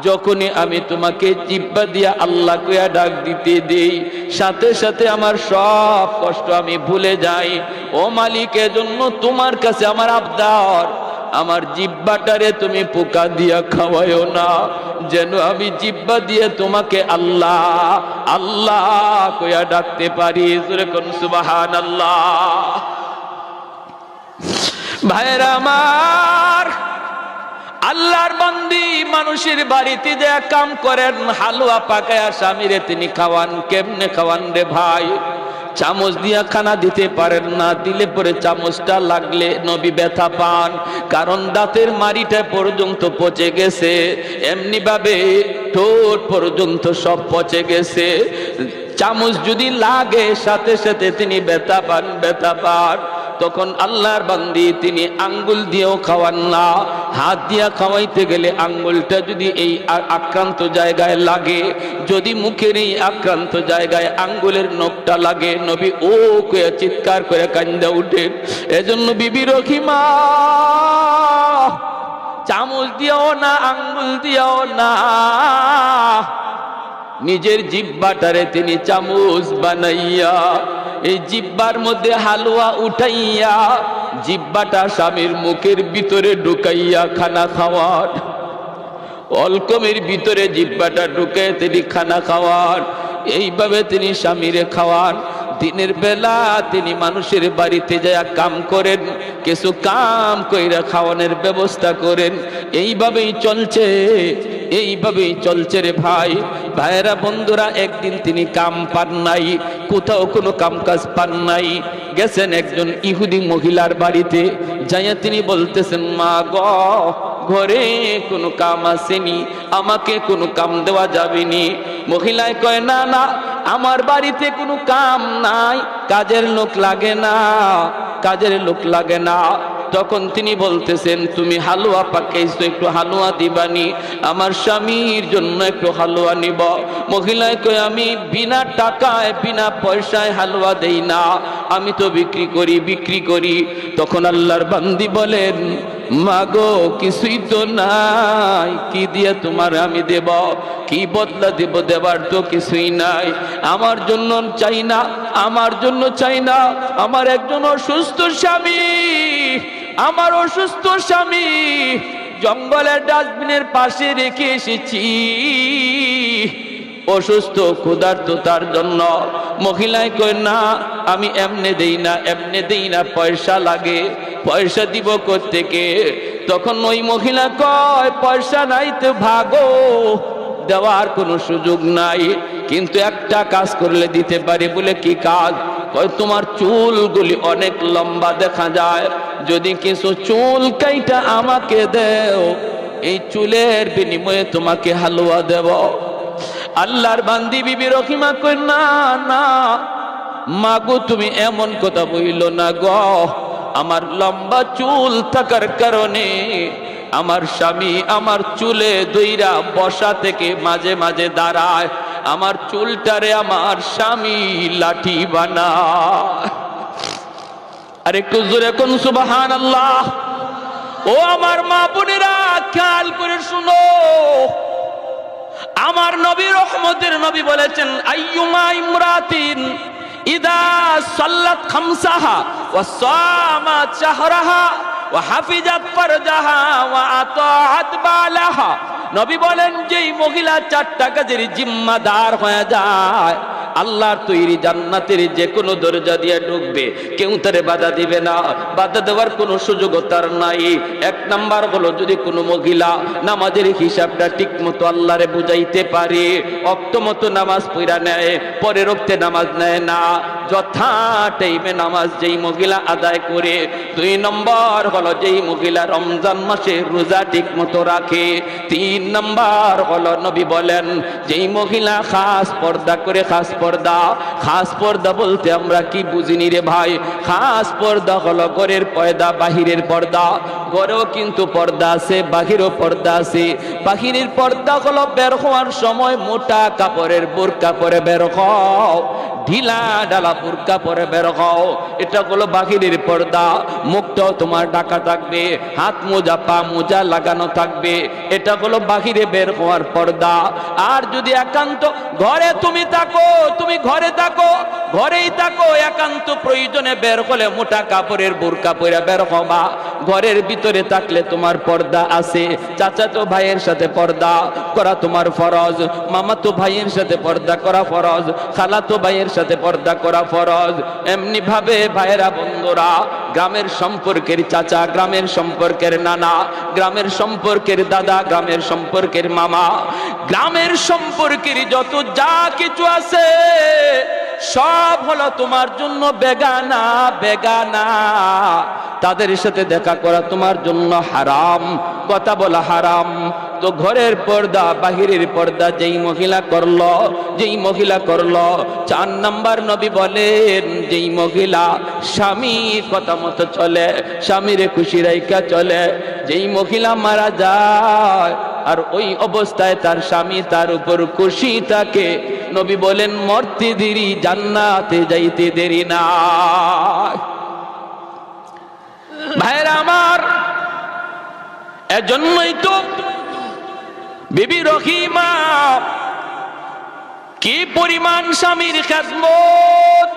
যখনই আমি তোমাকে জিহ্বা দিয়া আল্লাহ কইয়া ডাক দিতে দেই, সাথে সাথে আমার সব কষ্ট আমি ভুলে যাই। ও মালিক, এজন্য তোমার কাছে আমার আবদার, আমার জিহ্বাটারে তুমি পোকা দিয়া খাওয়ায়ো না, যেন আমি জিহ্বা দিয়ে তোমাকে আল্লাহ আল্লাহ কইয়া ডাকতে পারি। জোরে কোন সুবহানাল্লাহ। ভাইরা আমার, আল্লাহর বান্দি মানুষের বাড়িতে যে কাম করেন, হালুয়া পাকায়া স্বামীরে তিনি খাওয়ান। কেমনে খাওয়ান রে ভাই? চামচ দিয়া খানা দিতে পারেন না, দিলে পরে চামচটা লাগলে নবী ব্যথা পান, কারণ দাঁতের মাড়িটা পর্যন্ত পচে গেছে, এমনি ভাবে ঠোঁট পর্যন্ত সব পচে গেছে। চামচ যদি লাগে সাথে সাথে তিনি ব্যথা পান, ব্যথা পান। তখন আল্লাহর বান্দি তিনি আঙ্গুল দিয়েও খাওয়ান না, হাত দিয়া খাওয়াইতে গেলে আঙ্গুলটা যদি এই আক্রান্ত জায়গায় লাগে, যদি মুখের এই আক্রান্ত জায়গায় আঙ্গুলের নখটা লাগে, নবী ও কয়ে চিৎকার করে কান্দা উঠেন। এজন্য বিবি রহিমা চামচ দিয়েও না, আঙ্গুল দিয়েও না, নিজের জিহ্বাটারে তিনি চামচ বানাইয়া এই জিহ্বার মধ্যে হালুয়া উঠাইয়া জিহ্বাটা স্বামীর মুখের ভিতরে ঢুকাইয়া খানা খাওয়ার, অলকমের ভিতরে জিহ্বাটা ঢুকে তিনি খানা খাওয়ান। এইভাবে তিনি স্বামীরে খাওয়ান। দিনের বেলা তিনি মানুষের বাড়িতে যায় কাম করেন, কিছু কাম কইরা খাওয়ানোর ব্যবস্থা করেন। এইভাবেই চলছে, এইভাবেই চলছে রে ভাই। ভাইয়েরা, বন্ধুরা, একদিন তিনি কাম পান নাই, কোথাও কোনো কাম কাজ পান নাই। গেছেন একজন ইহুদি মহিলার বাড়িতে, যাইয়া তিনি বলতেছেন, মা গো, ঘরে কোনো কাম আসেনি, আমাকে কোনো কাম দেওয়া যাবেনি। মহিলায় কয়, না না, আমার বাড়িতে কোনো কাম নাই, কাজের লোক লাগে না, কাজের লোক লাগে না। তখন তিনি বলতেছেন, তুমি হালুয়া পাকাইছো, একটু হালুয়া দিবানি, আমার স্বামীর জন্য একটু হালুয়া নিব। মহিলায় কয়, আমি বিনা টাকায় বিনা পয়সায় হালুয়া দেই না, আমি তো বিক্রি করি। তখন আল্লাহর বান্দি বলেন, মাগো, কিছুই তো নাই, কি দিয়ে তোমার আমি দেব, কি বদলা দেব, দেবার তো কিছুই নাই। আমার জন্য চাই না, আমার জন্য চাই না, আমার একজন অসুস্থ স্বামী, আমার অসুস্থ স্বামী জঙ্গলের ডাস্টবিনের পাশে রেখে এসেছি, অসুস্থ ক্ষুধার্ত তার জন্য। মহিলায় কয়, না, আমি এমনে দেই না, এমনে দেই না, পয়সা লাগে, পয়সা দিব কোত্থেকে? তখন ওই মহিলা কয়, পয়সা নাই তো ভাগো, দেওয়ার কোনো সুযোগ নাই, কিন্তু একটা কাজ করলে দিতে পারি। বলে কি কাজ? কয়, তোমার চুলগুলি অনেক লম্বা দেখা যায়, যদি কিছু চুল কাইটা আমাকে দেও, এই চুলের বিনিময়ে তোমাকে হালুয়া দেব। আল্লাহর বান্দি বিবি রহিমা কই, না না মাগো, তুমি এমন কথা বইলো না গো, আমার লম্বা চুল থাকার কারণে আমার স্বামী আমার চুলে দইরা বসা থেকে মাঝে মাঝে দাঁড়ায়, আমার চুলটারে আমার স্বামী লাঠি বানায়। আর একটু জোরে কোন সুবহানাল্লাহ। ও আমার মা বোনেরা, খেয়াল করে শুনো, আমার নবী, রহমতের নবী বলেছেন, আইয়ুমা ইমরাতিন ইদা সাল্লাত খামসাহা ওয়া সামাত শাহরাহা ওয়া হাফিজাত ফারজাহা ওয়া আতাআত বালাহা। নবী বলেন, যেই মহিলা 4টা কাজের জিম্মাদার হয়ে যায়, আল্লাহর তৈরি জান্নাতের যে কোনো দরজা দিয়ে ঢুকবে, কেউ তারে বাধা দিবে না, বাধা দেওয়ার কোনো সুযোগ তার নাই। 1 নাম্বার হলো, যদি কোনো মহিলা নামাজের হিসাবটা ঠিক মতো আল্লাহরে বুঝাইতে পারে, ওয়াক্ত মতো নামাজ পড়া নেয়, পরের ওয়াক্তে নামাজ নেয় না, যথা টাইমে নামাজ যেই মহিলা আদায় করে। 2 নম্বর হলো, যেই মহিলা রমজান মাসে রোজা ঠিক মতো রাখে। 3 নম্বর হলো, নবী বলেন, যেই মহিলা খাস পর্দা করে। খাস পর্দা বলতে আমরা কি বুঝিনি রে ভাই? খাস পর্দা হলো ঘরের পর্দা, বাহিরের পর্দা। ঘরেও কিন্তু পর্দা আছে, বাহিরেও পর্দা আছে। বাহিরের পর্দা হলো বের হওয়ার সময় মোটা কাপড়ের বোরকা পরে বের হও, ঢিলা ঢালা বোরকা পরে বের হও, এটা হলো বাহিরের পর্দা। মুখটাও তোমার ঢাকা থাকবে, হাত মোজা পা মোজা লাগানো থাকবে, এটা হলো বাহিরে বের হওয়ার পর্দা। আর যদি একান্ত ঘরে তুমি থাকো, তুমি ঘরে থাকো, ঘরেই থাকো, একান্ত প্রয়োজনে বের হলে মোটা কাপড়ের বোরকা পরে বের হবা। ঘরের ভিতরে থাকলে তোমার পর্দা আছে। চাচাতো ভাইয়ের সাথে পর্দা করা তোমার ফরজ, মামাতো ভাইয়ের সাথে পর্দা করা ফরজ, খালাতো ভাইয়ের সাথে পর্দা করা ফরজ। এমনি ভাবে ভাইয়েরা, বন্ধুরা, গ্রামের সম্পর্কের চাচা, গ্রামের সম্পর্কের নানা, গ্রামের সম্পর্কের দাদা, গ্রামের সম্পর্কের মামা, গ্রামের সম্পর্কের যত যা কিছু আছে, সব হলো তোমার জন্য বেগানা, বেগানা। তাদের সাথে দেখা করা তোমার জন্য হারাম, কথা বলা হারাম। তো ঘরের পর্দা, বাহিরের পর্দা যেই মহিলা করলো, 4 নাম্বার নবী বলেন, যেই মহিলা স্বামীর কথা মতো চলে, স্বামীর খুশি রাইখা চলে, যেই মহিলা মারা যায় আর ওই অবস্থায় তার স্বামী তার উপর খুশি থাকে, নবী বলেন, মরতে দেরি, জান্নাতে যাইতে দেরি না। ভাইরা আমার, এজন্যই তো বিবি রহিমা কি পরিমাণ স্বামীর খেদমত,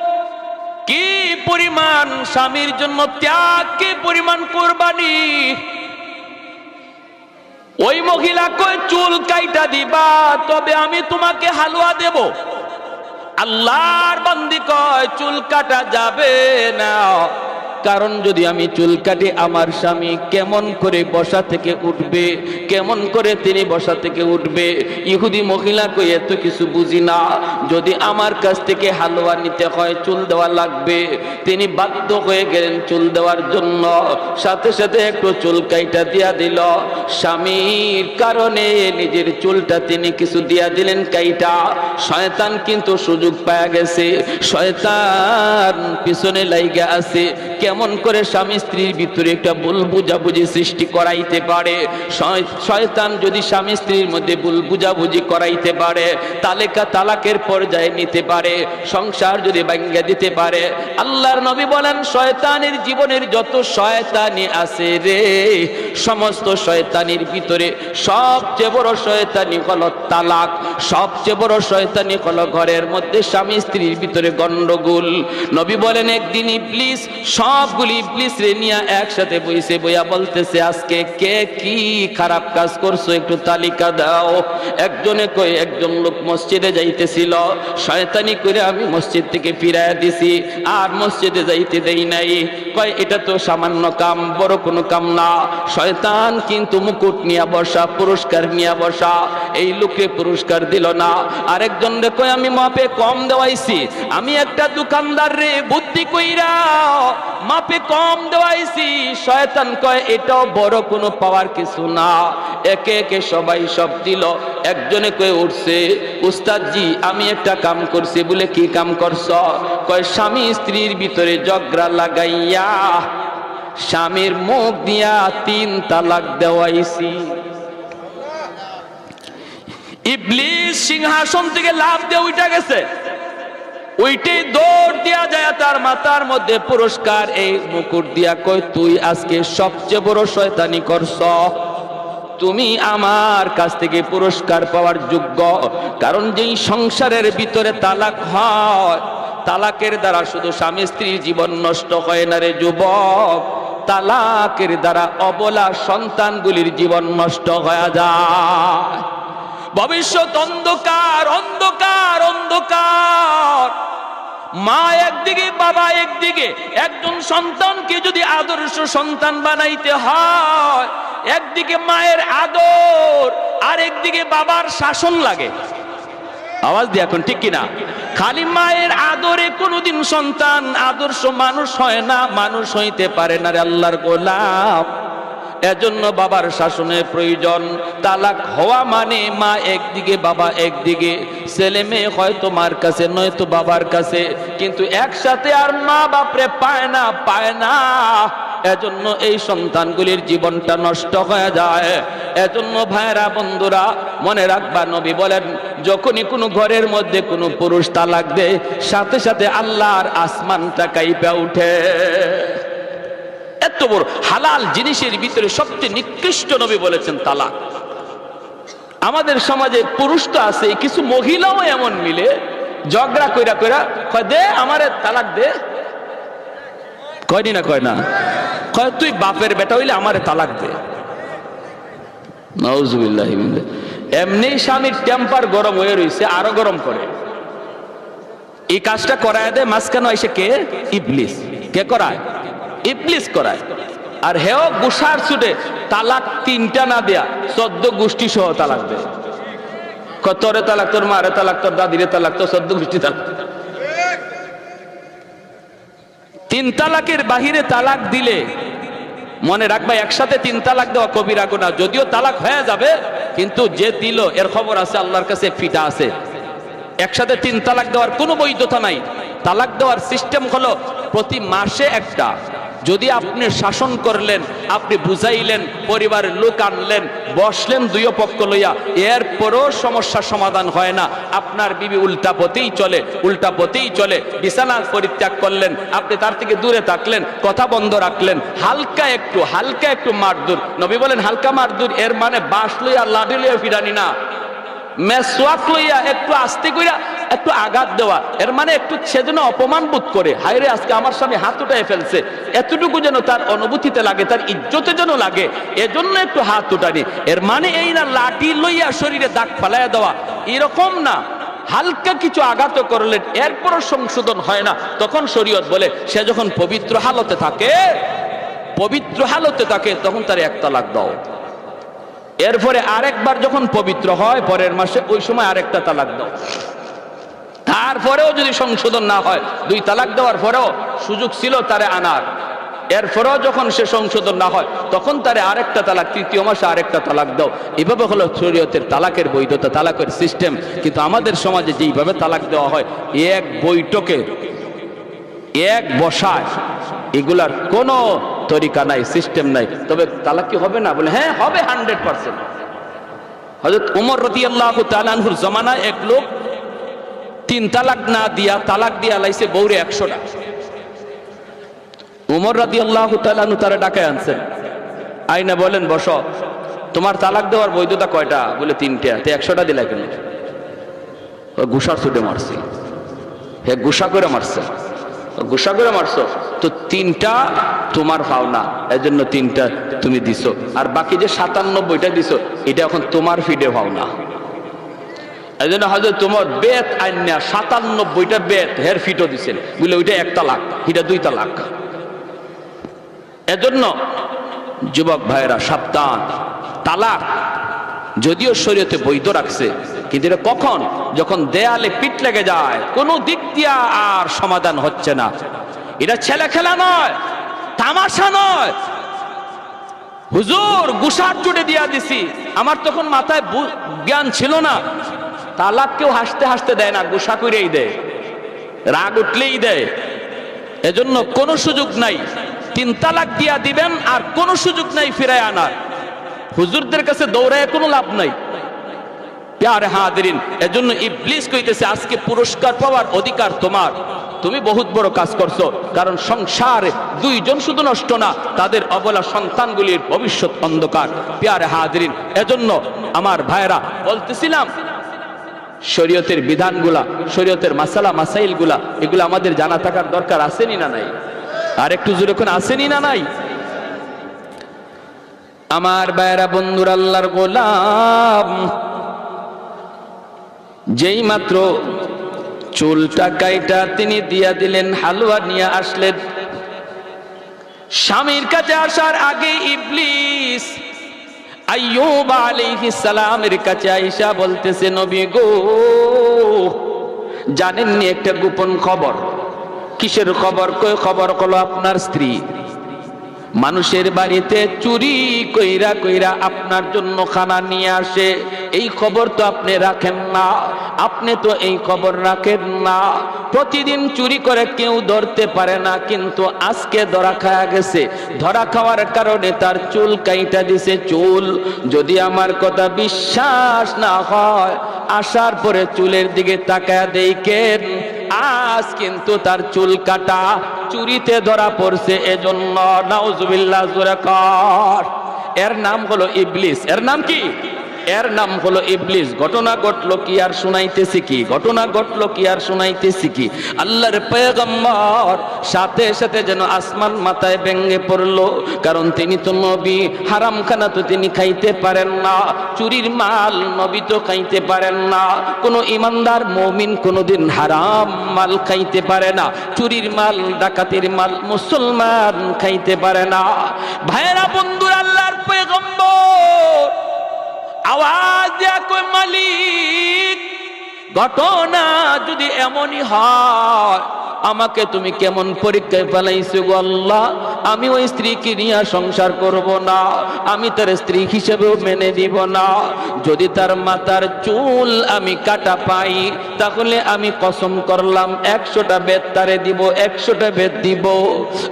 কি পরিমাণ স্বামীর জন্য ত্যাগ, কি পরিমাণ কোরবানি। ওই মহিলা কয় চুল কাইটা দিবা তবে আমি তোমাকে হালুয়া দেব। আল্লাহর বান্দি কয় চুল কাটা যাবে না, কারণ যদি আমি চুল কাটি আমার স্বামী কেমন করে বসা থেকে উঠবে, কেমন করে তিনি বসা থেকে উঠবে। ইহুদি মহিলা কই এত কিছু বুঝি না, যদি আমার কাছ থেকে হালুয়া নিতে হয় চুল দেওয়া লাগবে। তিনি বাধ্য হয়ে গেলেন চুল দেওয়ার জন্য, সাথে সাথে একটু চুল কাইটা দিয়া দিল। স্বামীর কারণে নিজের চুলটা তিনি কিছু দিয়া দিলেন কাইটা। শয়তান কিন্তু সুযোগ পায়া গেছে, শয়তান পিছনে লাইগা আছে কেমন করে স্বামী স্ত্রীর ভিতরে একটা ভুল বুঝাবুঝি সৃষ্টি করাইতে পারে। শয়তান যদি স্বামী স্ত্রীর মধ্যে ভুল বুঝাবুঝি করাইতে পারে, তালাকের পর্যায়ে নিতে পারে, সংসার যদি ভাঙিয়ে দিতে পারে। আল্লাহর নবী বলেন শয়তানের জীবনের যত শয়তানি আছে রে, সমস্ত শয়তানির ভিতরে সবচেয়ে বড় শয়তানি হলো তালাক, সবচেয়ে বড় শয়তানি হলো ঘরের মধ্যে স্বামী স্ত্রীর ভিতরে গন্ডগোল। নবী বলেন একদিন ইবলিস সবগুলি ইবলিস রে নিয়ে একসাথে বইছে, বইয়া বলতেছে আজকে কে কি খারাপ কাজ করছো একটু তালিকা দাও। একজনে কই একজন লোক মসজিদে যাইতেছিল, শয়তানি করে আমি মসজিদ থেকে ফিরাইয়া দিছি, আর মসজিদে যাইতে দেই নাই। কয় এটা তো সামান্য কাম, বড় কোনো কাম না। শয়তান কিন্তু মুকুট নিয়ে বসা, পুরস্কার নিয়ে বসা, এই লোকে পুরস্কার দিল না। আরেকজন রে কয় আমি মাপে কম দেওয়াইছি, আমি একটা দোকানদার রে বুদ্ধি কইরা মাপে কম দেওয়াইছি। শয়তান কয় এটাও বড় কোনো পাওয়ার কিছু না। একে একে সবাই সব দিল। একজনে কয়ে উঠছে উস্তাদজি আমি একটা কাম করছি। বলে কি কাম করছ? কয় স্বামী স্ত্রীর ভিতরে ঝগড়া লাগাইয়া স্বামীর মুখ দিয়া 3 তালাক দেওয়াইছি। ইবলিস সিংহাসন থেকে লাফ দিয়ে উঠে গেছে, ওইটাই দৌড় দিয়া যায় তার মাথার মধ্যে পুরস্কার এই মুকুট দিয়া কই তুই আজকে সবচেয়ে বড় শয়তানি করছ, তুমি আমার কাছ থেকে পুরস্কার পাওয়ার যোগ্য। কারণ যেই সংসারের ভিতরে তালাক হয়, তালাকের দ্বারা শুধু স্বামী স্ত্রীর জীবন নষ্ট হয় না রে যুবক, তালাকের দ্বারা অবলা সন্তানগুলির জীবন নষ্ট হয়ে যায়। ভবিষ্যৎ অন্ধকার অন্ধকার অন্ধকার। মা একদিকে বাবা একদিকে, একজন সন্তানকে যদি আদর্শ সন্তান বানাইতে হয়, একদিকে মায়ের আদর আর একদিকে বাবার শাসন লাগে। আওয়াজ দিয়ে এখন ঠিক কিনা? খালি মায়ের আদরে কোনোদিন সন্তান আদর্শ মানুষ হয় না, মানুষ হইতে পারে না রে আল্লাহর গোলাম। এজন্য বাবার শাসনের প্রয়োজন। তালাক হওয়া মানে মা একদিকে বাবা একদিকে, ছেলে মেয়ে হয়তো মার কাছে নয়তো বাবার কাছে, কিন্তু একসাথে আর মা বাপরে পায় না পায় না। এজন্য এই সন্তানগুলির জীবনটা নষ্ট হয়ে যায়। এজন্য ভাইরা বন্ধুরা মনে রাখবা, নবী বলেন যখনই কোনো ঘরের মধ্যে কোনো পুরুষ তালাক দেয়, সাথে সাথে আল্লাহর আসমানটা কাঁপে ওঠে। এত বড় হালাল জিনিসের ভিতরে সবচেয়ে নিকৃষ্ট নবী বলেছেন তালাক। আমাদের সমাজে পুরুষ তো আছে, কিছু মহিলাও এমন মিলে ঝগড়া কইরা কইরা কয় দে আমারে তালাক দে। কয়নি না কয় না, কয় তুই বাপের বেটা হইলে আমারে তালাক দে। নাউজুবিল্লাহি মিন যালিক। এমনি স্বামীর টেম্পার গরম হয়ে রইছে, আরো গরম করে। এই কাজটা করায় দেয় মাঝখানে এসে কে? ইবলিস। কে করায়? ইবলিস করায়। আর হেও গুসার ছুটে তালাক 3টা না দেয়া 14 গোষ্ঠী সহ তালাক দেয়। তোরে তালাক, তোর মারে তালাক, তোর দাদিরে তালাক, তোর 14 গোষ্ঠী তালাক। 3 তালাকের বাহিরে তালাক দিলে মনে রাখবা একসাথে 3 তালাক দেওয়া কবিরা গুনাহ। যদিও তালাক হয়ে যাবে, কিন্তু যে দিল এর খবর আছে আল্লাহর কাছে, ফিটা আছে। একসাথে 3 তালাক দেওয়ার কোনো বৈধতা নাই। তালাক দেওয়ার সিস্টেম হলো প্রতি মাসে একটা, যদি আপনি শাসন করলেন, আপনি বুঝাইলেন, পরিবারের লোক আনলেন, বসলেন দুই পক্ষ লইয়া, এরপরও সমস্যার সমাধান হয় না, আপনার বিবি উল্টা পথেই চলে, বিছানা পরিত্যাগ করলেন, আপনি তার থেকে দূরে থাকলেন, কথা বন্ধ রাখলেন, হালকা একটু মারদুর, নবী বলেন হালকা মারদুর এর মানে বাঁশ লইয়া লাঠি লইয়া ফিরানি না, মেসওয়াক লইয়া একটু আস্তে কইরা একটু আঘাত দেওয়া, এর মানে একটু সেজন্য অপমান বোধ করে, হায়রে আজকে আমার স্বামী হাত উঠায় ফেলছে, এতটুকু যেন তার অনুভূতিতে লাগে, তার ইজ্জতে যেন লাগে, এজন্য একটু হাত উঠানি, এর মানে এই না লাঠি লইয়া শরীরে দাগ ফালাইয়া দেওয়া, এরকম না। হালকা কিছু আঘাত করলেন, এরপরও সংশোধন হয় না, তখন শরীয়ত বলে সে যখন পবিত্র হালতে থাকে তখন তার এক তালাক দাও। এরপরে আরেকবার যখন পবিত্র হয় পরের মাসে, ওই সময় আরেকটা তালাক দাও। তারপরেও যদি সংশোধন না হয়, 2 তালাক দেওয়ার পরেও সুযোগ ছিল তারে আনার, এরপরেও যখন সে সংশোধন না হয় তখন তারে আরেকটা তালাক, 3য় মাসে আরেকটা তালাক দাও। এভাবে হলো শরীয়তের তালাকের বৈধতা, তালাকের সিস্টেম। কিন্তু আমাদের সমাজে যেইভাবে তালাক দেওয়া হয়, এক বৈঠকে এক বসায়, এগুলার কোনো তরিকা নাই, সিস্টেম নাই। তবে তালাক কি হবে না? বলে হ্যাঁ হবে, 100%। হযরত ওমর রাদিয়াল্লাহু তাআলা আনহুর জামানায় এক লোক 3 তালাক না দিয়া তালাক দিয়া লাইছে বউরে 100টা। ওমর রাদিয়াল্লাহু তাআলা আনহু তারে ডাকায় আনছেন, আইনা বলেন বসো, তোমার তালাক দেওয়ার বৈধতা কয়টা? বলে 3টা। তে 100টা দিলা কেন? গুসার ছুটে মারছি, হে গুসা করে মারছে, গুসা করে মারছো তো 3টা তোমার পাওনা, এজন্য 3টা তুমি দিছো, আর বাকি যে 97টা দিছো এটা এখন তোমার ফিডে পাওনা। এজন্য হয়তো তোমার বেত আইনা 97টা বেত হের ফিটও দিছেন, বুঝলে ওইটা 1 তালাক, এটা 2 তালাক। এজন্য যুবক ভাইরা সাবধান, তালাক যদিও শরীয়তে বৈধ রাখছে, কিন্তু এটা কখন? যখন দেয়ালে পিঠ লেগে যায়, কোনো দিক দিয়া আর সমাধান হচ্ছে না। এটা ছেলে খেলা নয়, তামাশা নয়। হুজুর গুসার চুটে দিয়া দিছি, আমার তখন মাথায় জ্ঞান ছিল না। তালাক কেউ হাসতে হাসতে দেয় না, গুসা করেই দেয়, রাগ উঠলেই দেয়। এজন্য কোনো সুযোগ নাই, 3 তালাক দিয়া দিবেন, আর কোনো সুযোগ নাই ফিরায় আনার। হুজুরদের কাছে দৌড়ায় কোনো লাভ নাই। প্যারে হাজিরিন, এজন্য ইবলিস কইতেছে আজকে পুরস্কার পাওয়ার অধিকার তোমার, তুমি বহুত বড় কাজ করছো। কারণ সংসারে 2 জন শুধু নষ্ট না, তাদের অবলা সন্তানগুলির ভবিষ্যৎ অন্ধকার। প্যারে হাজিরিন, এজন্য আমার ভাইরা বলতেছিলাম, শরীয়তের বিধানগুলা, শরীয়তের মাসালা মাসাইলগুলা, এগুলো আমাদের জানা থাকার দরকার আছেনি না নাই? আর একটু জোরে কোন আসেনি না নাই? আমার ভাইরা বন্ধুর, আল্লাহর গোলাম যেই মাত্র চুলটা কাইটা তিনি দিয়া দিলেন, হালুয়া নিয়ে আসলেন। স্বামীর কাছে আসার আগে ইবলিস আইয়ুব আলাইহিস সালামের কাছে আয়েশা বলতেছে, নবী গো, জানেননি একটা গোপন খবর? কিসের খবর? কই খবর হলো আপনার স্ত্রী মানুষের বাড়িতে চুরি কইরা কইরা আপনার জন্য খানা নিয়ে আসে। এই খবর তো আপনি রাখেন না, আপনি তো এই খবর রাখেন না। প্রতিদিন চুরি করে কেউ ধরতে পারে না, কিন্তু আজকে ধরা খাওয়া গেছে। ধরা খাওয়ার কারণে তার চুল কাইটা দিছে। চুল যদি আমার কথা বিশ্বাস না হয়, আসার পরে চুলের দিকে তাকায়া দেখেন, আজ কিন্তু তার চুল কাটা চুরিতে ধরা পড়ছে। এজন্য নাউজুবিল্লাহ জোরে কর। এর নাম হলো ইবলিস। এর নাম কি? এর নাম হলো ইবলিস। ঘটনা ঘটলো কি আর শুনাইতেছি কি? ঘটনা ঘটলো কি আর শুনাইতেছি কি? আল্লাহর পয়গম্বর সাথে সাথে যেন আসমান মাথায় ভেঙে পড়লো, কারণ তিনি তো নবী। হারাম খানা তো তিনি খাইতে পারেন না, চুরির মাল নবী তো খাইতে পারেন না। কোনো ইমানদার মুমিন কোনোদিন হারাম মাল খাইতে পারে না। চুরির মাল, ডাকাতির মাল মুসলমান খাইতে পারে না। ভাইরা বন্ধুরা, আল্লাহর পয়গম্বর আওয়াজ দেয়া কই, মালিক, ঘটনা যদি এমনই হয়, আমাকে তুমি কেমন পরীক্ষায় ফেলাইছো গো আল্লাহ? আমি ওই স্ত্রীকে নিয়ে সংসার করব না, আমি তার স্ত্রী হিসেবেও মেনে নিব না। যদি তার মাথার চুল আমি কাটা পাই, তাহলে আমি কসম করলাম 100টা বেত তারে দিব, 100টা বেত দিব।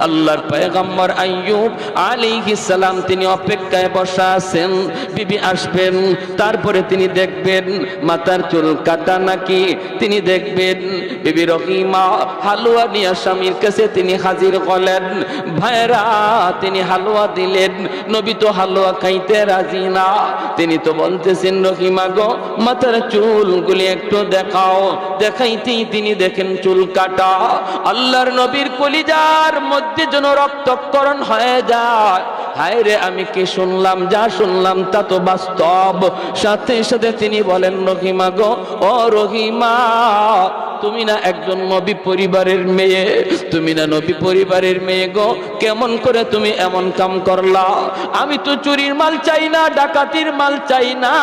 আল্লাহর পয়গম্বর আইয়ুব আলাইহিস সালাম তিনি অপেক্ষায় বসা আছেন, বিবি আসবেন, তারপরে তিনি দেখবেন মাথার চুল কাটা নাকি। তিনি দেখবেন বিবি রহিমা হালুয়া নিয়ে স্বামীর কাছে তিনি হাজির হলেন। ভাইরা, তিনি হালুয়া দিলেন, নবী তো হালুয়া খাইতে রাজি না। তিনি তো বলতেছেন, রহিমা গো মাথার চুলগুলি একটু দেখাও। দেখাইতেই তিনি দেখেন চুল কাটা। আল্লাহর নবীর কলিজার মধ্যে যেন রক্তক্ষরণ হয়ে যায়। হায় রে, আমি কি শুনলাম? যা শুনলাম তা তো বাস্তব। সাথে সাথে তিনি বলেন, রহিমা গো, ও রহিমা, তুমি না একজন নবী পরিবারের মেয়ে, তুমি না নবী পরিবারের মেয়ে গো, কেমন করে তুমি এমন কাম করলা? আমি তো চুরির মাল চাই না, ডাকাতির মাল চাই না,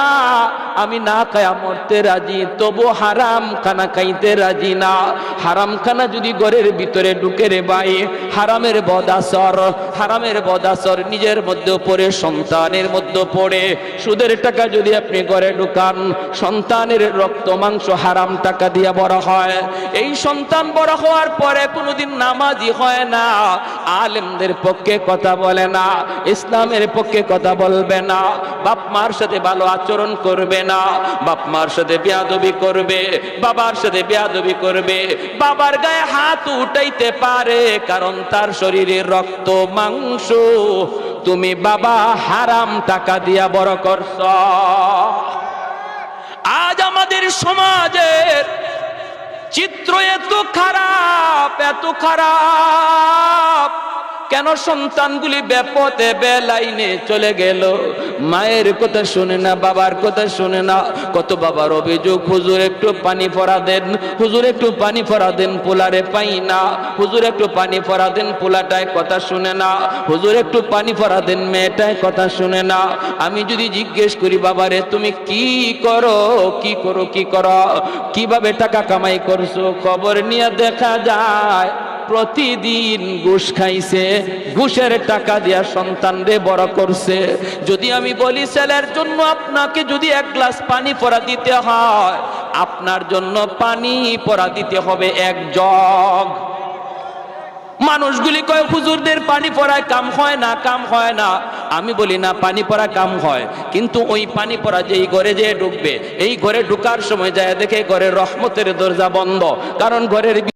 আমি না খায়া মরতে রাজি, তবু হারাম খানা খাইতে রাজি না। হারাম খানা যদি ঘরের ভিতরে ঢুকে রে ভাই, হারামের বদাসর, হারামের বদাসর নিজের মধ্যে পড়ে, সন্তানের মধ্যে পড়ে। সুদের টাকা যদি আপনি ঘরে ঢুকান, সন্তানের রক্ত মাংস হারাম টাকা দিয়ে বড় হয়। এই সন্তান বড় হওয়ার পরে কোনোদিন নামাজি হয় না, আলেমদের পক্ষে কথা বলে না, ইসলামের পক্ষে কথা বলবে না, বাপ মার সাথে ভালো আচরণ করবে না, বাপ মার সাথে বেয়াদবি করবে, বাবার সাথে বেয়াদবি করবে, বাবার গায়ে হাত উঠাইতে পারে, কারণ তার শরীরে রক্ত মাংস তুমি বাবা হারাম টাকা দিয়া বড় করছ। আজ আমাদের সমাজের চিত্র এত খারাপ, এত খারাপ। কেন সন্তানগুলি বেপথে বেলাইনে চলে গেল? মায়ের কথা শুনে না, বাবার কথা শুনে না। কত বাবার অভিযোগ, হুজুর একটু পানি ফোড়া দেন, হুজুর একটু পানি ফোড়া দেন, পোলারে পাই না, হুজুর একটু পানি ফোড়া দেন, পোলাটায় কথা শুনে না, হুজুর একটু পানি ফোড়া দেন, মেয়েটায় কথা শুনে না। আমি যদি জিজ্ঞেস করি, বাবারে তুমি কি করো, কি করো, কি করো, কিভাবে টাকা কামাই করছো, খবর নিয়ে দেখা যায় প্রতিদিন ঘুষ খাইছে, ঘুষের টাকা দিয়া সন্তানরে বড় করছে। যদি আমি বলি ছেলের জন্য আপনাকে যদি 1 গ্লাস পানি পরা দিতে হয়, আপনার জন্য পানি পরা দিতে হবে 1 জগ। মানুষগুলি কয় হুজুরদের পানি পড়ায় কাম হয় না, কাম হয় না। আমি বলি না, পানি পড়া কাম হয়, কিন্তু ওই পানি পড়া যেই ঘরে যে ঢুকবে, এই ঘরে ঢুকার সময় যায় দেখে ঘরের রহমতের দরজা বন্ধ, কারণ ঘরের